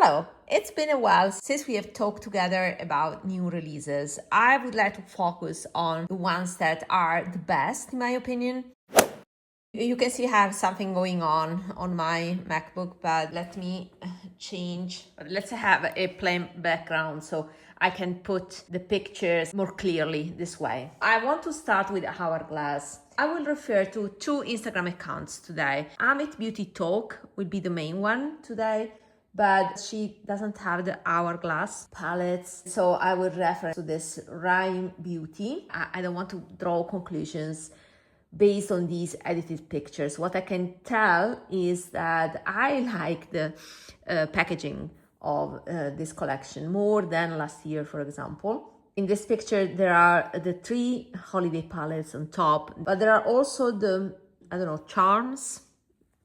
Hello, it's been a while since we have talked together about new releases. I would like to focus on the ones that are the best, in my opinion. You can see I have something going on my MacBook, but let me change. Let's have a plain background so I can put the pictures more clearly this way. I want to start with Hourglass. I will refer to two Instagram accounts today. Amit Beauty Talk will be the main one today, but she doesn't have the Hourglass palettes, so I will refer to this Rhyme Beauty. I don't want to draw conclusions based on these edited pictures. What I can tell is that I like the packaging of this collection more than last year, for example. In this picture, there are the 3 holiday palettes on top, but there are also the, charms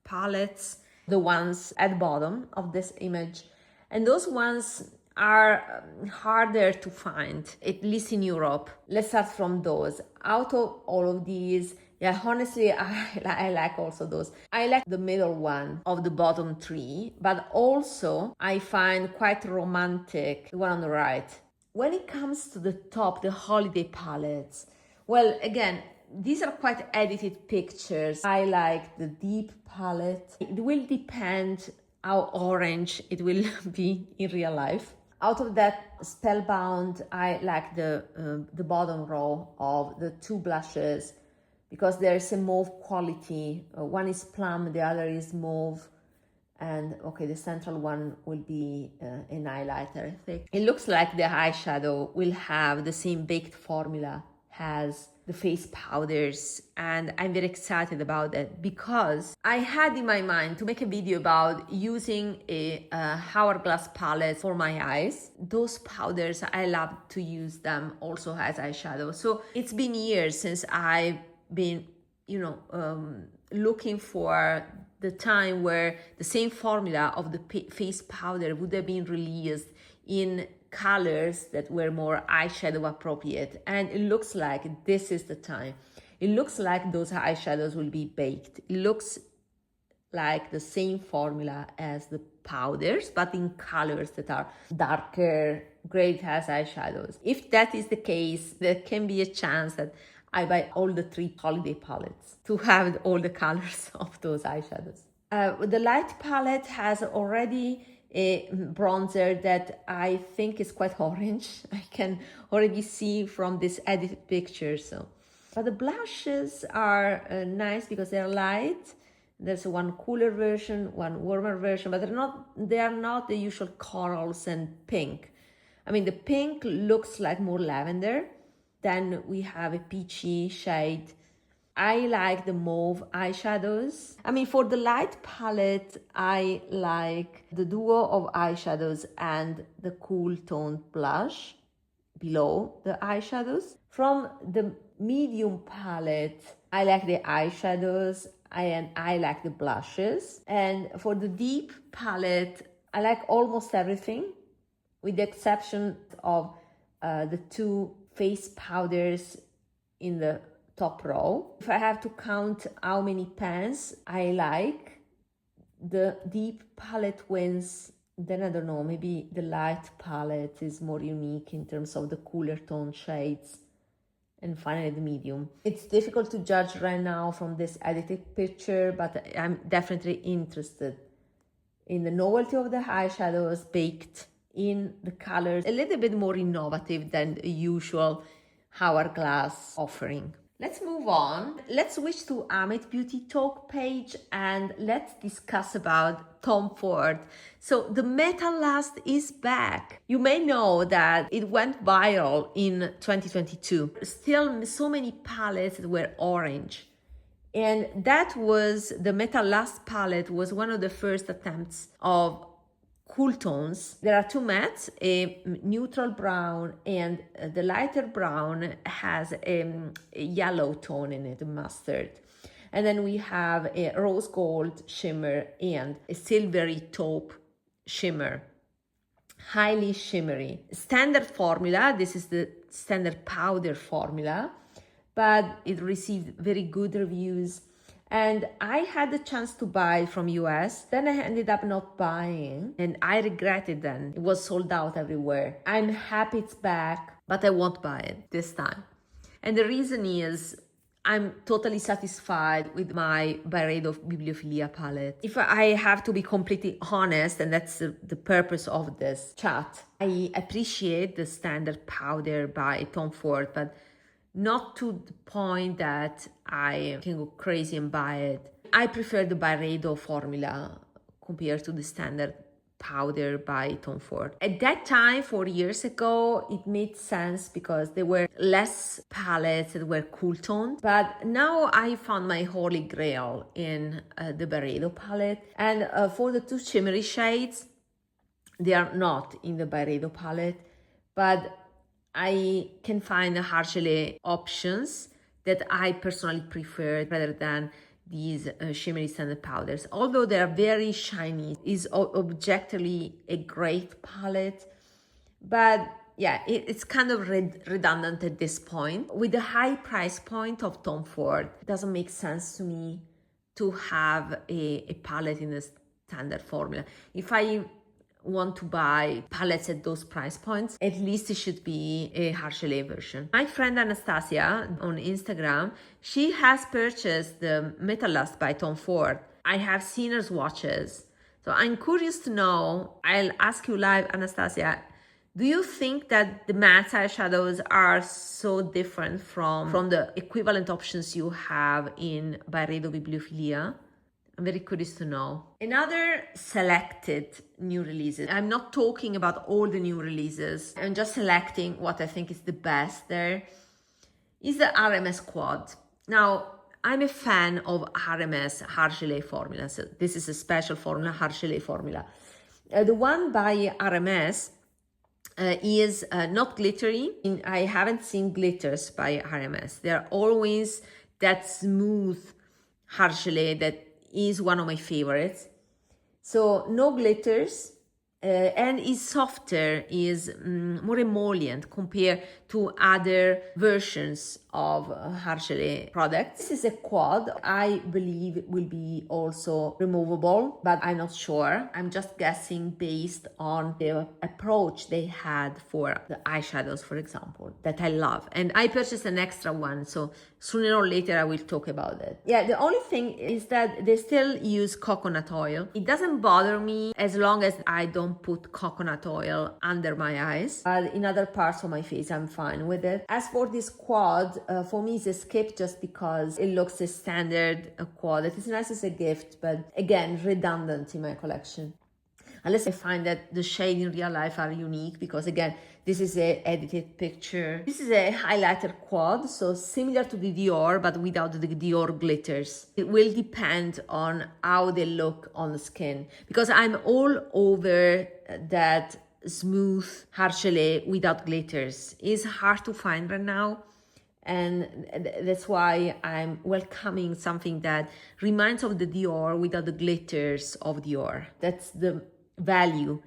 palettes, the ones at the bottom of this image. And those ones are harder to find, at least in Europe. Let's start from those. Out of all of these, honestly, I like also those. I like the middle one of the bottom 3, but also I find quite romantic the one on the right. When it comes to the top, the holiday palettes, well, again, these are quite edited pictures. I like the deep palette. It will depend how orange it will be in real life. Out of that Spellbound, I like the bottom row of the 2 blushes because there's a mauve quality. One is plum, the other is mauve. And okay, the central one will be an highlighter effect. It looks like the eyeshadow will have the same baked formula as the face powders, and I'm very excited about that because I had in my mind to make a video about using a Hourglass palette for my eyes. Those powders, I love to use them also as eyeshadow. So it's been years since I've been, looking for the time where the same formula of the face powder would have been released in colors that were more eyeshadow appropriate, and it looks like this is the time. It looks like those eyeshadows will be baked. It looks like the same formula as the powders, but in colors that are darker, great as eyeshadows. If that is the case, there can be a chance that I buy all the 3 holiday palettes to have all the colors of those eyeshadows. The light palette has already a bronzer that I think is quite orange. I can already see from this edited picture. But the blushes are nice because they're light. There's one cooler version, one warmer version, but they are not the usual corals and pink. I mean, the pink looks like more lavender. Then we have a peachy shade. I like the mauve eyeshadows. I mean, for the light palette, I like the duo of eyeshadows and the cool toned blush below the eyeshadows. From the medium palette, I like the eyeshadows and I like the blushes. And for the deep palette, I like almost everything with the exception of the 2 face powders in the top row. If I have to count how many pans I like, the deep palette wins. Then I don't know, maybe the light palette is more unique in terms of the cooler tone shades. And finally the medium. It's difficult to judge right now from this edited picture, but I'm definitely interested in the novelty of the eyeshadows baked in the colors, a little bit more innovative than the usual Hourglass offering. Let's move on. Let's switch to Amit Beauty Talk page and let's discuss about Tom Ford. So the Metallust is back. You may know that it went viral in 2022. Still so many palettes that were orange. And that was, the Metallust palette was one of the first attempts of cool tones. There are 2 mattes, a neutral brown, and the lighter brown has a yellow tone in it, mustard. And then we have a rose gold shimmer and a silvery taupe shimmer. Highly shimmery. Standard formula, this is the standard powder formula, but it received very good reviews. And I had the chance to buy it from US. Then I ended up not buying, and I regretted then. It was sold out everywhere. I'm happy it's back, but I won't buy it this time. And the reason is I'm totally satisfied with my Byredo Bibliophilia palette. If I have to be completely honest, and that's the purpose of this chat, I appreciate the standard powder by Tom Ford, but not to the point that I can go crazy and buy it. I prefer the Byredo formula compared to the standard powder by Tom Ford. At that time, 4 years ago, it made sense because there were less palettes that were cool toned. But now I found my holy grail in the Byredo palette. And for the two shimmery shades, they are not in the Byredo palette, but I can find Argelé options that I personally prefer rather than these shimmery standard powders. Although they are very shiny, is objectively a great palette, but yeah, it's kind of redundant at this point. With the high price point of Tom Ford, it doesn't make sense to me to have a palette in the standard formula. If I want to buy palettes at those price points, at least it should be a Argelé version. My friend Anastasia on Instagram, she has purchased the Metallust by Tom Ford. I have seen her swatches, so I'm curious to know. I'll ask you live, Anastasia, do you think that the matte eyeshadows are so different from the equivalent options you have in Byredo Bibliophilia? I'm very curious to know. Another selected new releases. I'm not talking about all the new releases. I'm just selecting what I think is the best there. Is the RMS Quad. Now, I'm a fan of RMS Argelé formula. So this is a special formula, Argelé formula. The one by RMS is not glittery. I haven't seen glitters by RMS. They're always that smooth Argelé that is one of my favorites. So no glitters, and is softer, is more emollient compared to other versions of Argelé products. This is a quad. I believe it will be also removable, but I'm not sure. I'm just guessing based on the approach they had for the eyeshadows, for example, that I love. And I purchased an extra one, so sooner or later I will talk about it. Yeah, the only thing is that they still use coconut oil. It doesn't bother me as long as I don't put coconut oil under my eyes, but in other parts of my face I'm fine with it. As for this quad, for me it's a skip just because it looks a standard quad. It is nice as a gift, but again, redundant in my collection. Unless I find that the shades in real life are unique, because again, this is an edited picture. This is a highlighter quad, so similar to the Dior, but without the Dior glitters. It will depend on how they look on the skin, because I'm all over that smooth Argelé without glitters. It's hard to find right now, and that's why I'm welcoming something that reminds of the Dior without the glitters of Dior. That's the value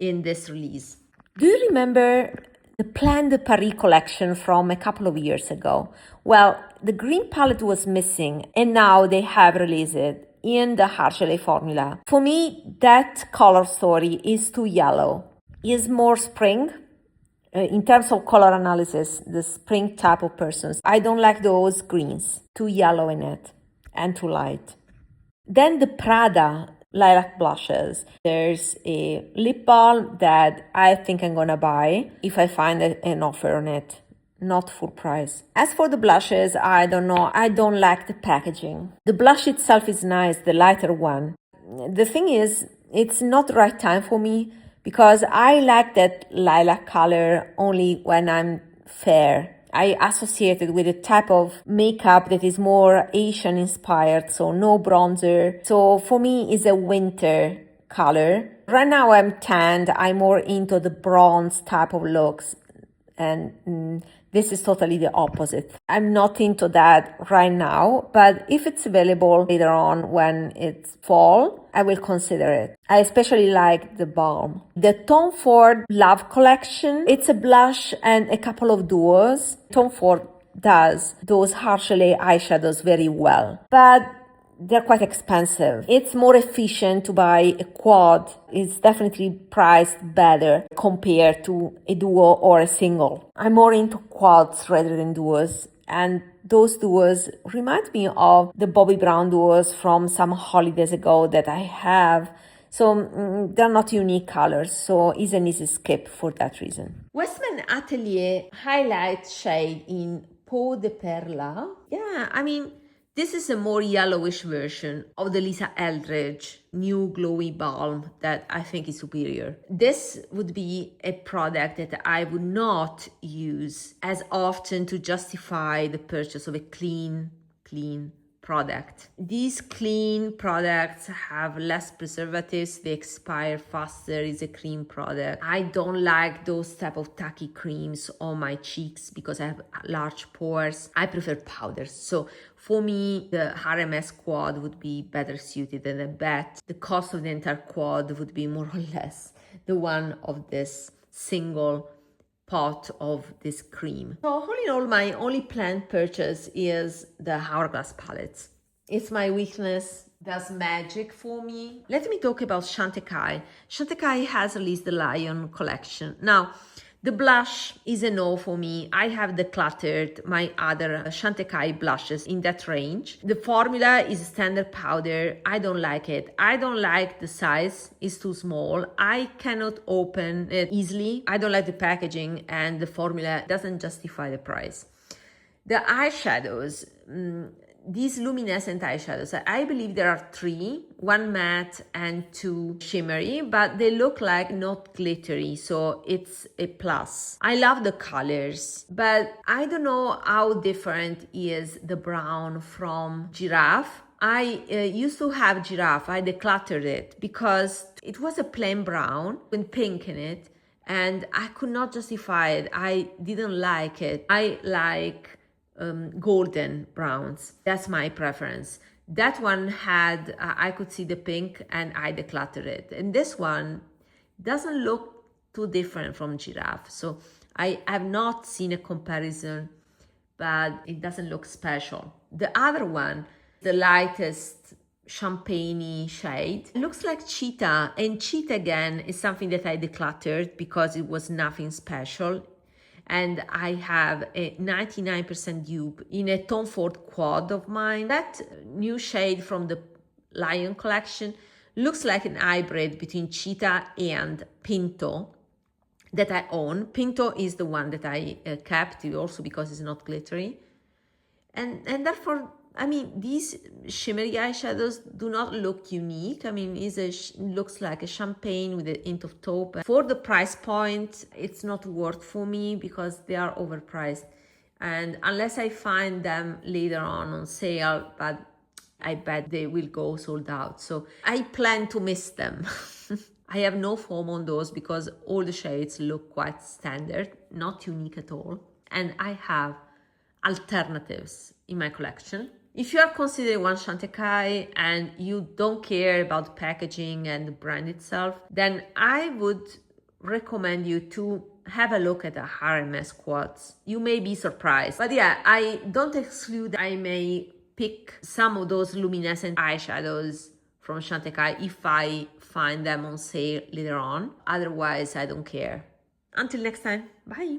in this release. Do you remember the Plan de Paris collection from a couple of years ago? Well, the green palette was missing, and now they have released it in the Argelé formula. For me, that color story is too yellow. It's more spring. In terms of color analysis, the spring type of persons. I don't like those greens. Too yellow in it and too light. Then the Prada lilac blushes. There's a lip balm that I think I'm gonna buy if I find an offer on it. Not full price. As for the blushes, I don't know. I don't like the packaging. The blush itself is nice, the lighter one. The thing is, it's not the right time for me because I like that lilac color only when I'm fair. I associate it with a type of makeup that is more Asian inspired, so no bronzer. So for me, it's a winter color. Right now I'm tanned. I'm more into the bronze type of looks. And this is totally the opposite. I'm not into that right now, but if it's available later on when it's fall, I will consider it. I especially like the balm. The Tom Ford Love Collection, it's a blush and a couple of duos. Tom Ford does those Argelé eyeshadows very well. But they're quite expensive. It's more efficient to buy a quad. It's definitely priced better compared to a duo or a single. I'm more into quads rather than duos, and those duos remind me of the Bobbi Brown duos from some holidays ago that I have. So they're not unique colors, so it's an easy skip for that reason. Westman Atelier highlight shade in Peau de Perla. Yeah, I mean, this is a more yellowish version of the Lisa Eldridge new glowy balm that I think is superior. This would be a product that I would not use as often to justify the purchase of a clean product. These clean products have less preservatives, they expire faster, it's a cream product. I don't like those type of tacky creams on my cheeks because I have large pores. I prefer powders. So for me, the RMS quad would be better suited, and I bet the cost of the entire quad would be more or less the one of this single pot of this cream. So all in all, my only planned purchase is the Hourglass palettes. It's my weakness, does magic for me. Let me talk about Chantecaille. Chantecaille has released the Lion collection. Now, the blush is a no for me. I have decluttered my other Chantecaille blushes in that range. The formula is a standard powder. I don't like it. I don't like the size. It's too small. I cannot open it easily. I don't like the packaging, and the formula doesn't justify the price. The eyeshadows, these luminescent eyeshadows, I believe there are 3, 1 matte and 2 shimmery, but they look like not glittery, so it's a plus. I love the colors, but I don't know how different is the brown from Giraffe. I used to have Giraffe. I decluttered it because it was a plain brown with pink in it, and I could not justify it. I didn't like it. I like golden browns. That's my preference. That one had, I could see the pink and I decluttered it. And this one doesn't look too different from Giraffe. So I have not seen a comparison, but it doesn't look special. The other one, the lightest champagne shade, it looks like Cheetah. And Cheetah again is something that I decluttered because it was nothing special. And I have a 99% dupe in a Tom Ford quad of mine. That new shade from the Lion collection looks like an hybrid between Cheetah and Pinto that I own. Pinto is the one that I kept also because it's not glittery. And therefore, I mean, these shimmery eyeshadows do not look unique. I mean, it looks like a champagne with a hint of taupe. For the price point, it's not worth for me because they are overpriced. And unless I find them later on sale, but I bet they will go sold out. So I plan to miss them. I have no FOMO on those because all the shades look quite standard, not unique at all. And I have alternatives in my collection. If you are considering one Chantecaille and you don't care about the packaging and the brand itself, then I would recommend you to have a look at the RMS quads. You may be surprised. But yeah, I don't exclude I may pick some of those luminescent eyeshadows from Chantecaille if I find them on sale later on. Otherwise, I don't care. Until next time, bye!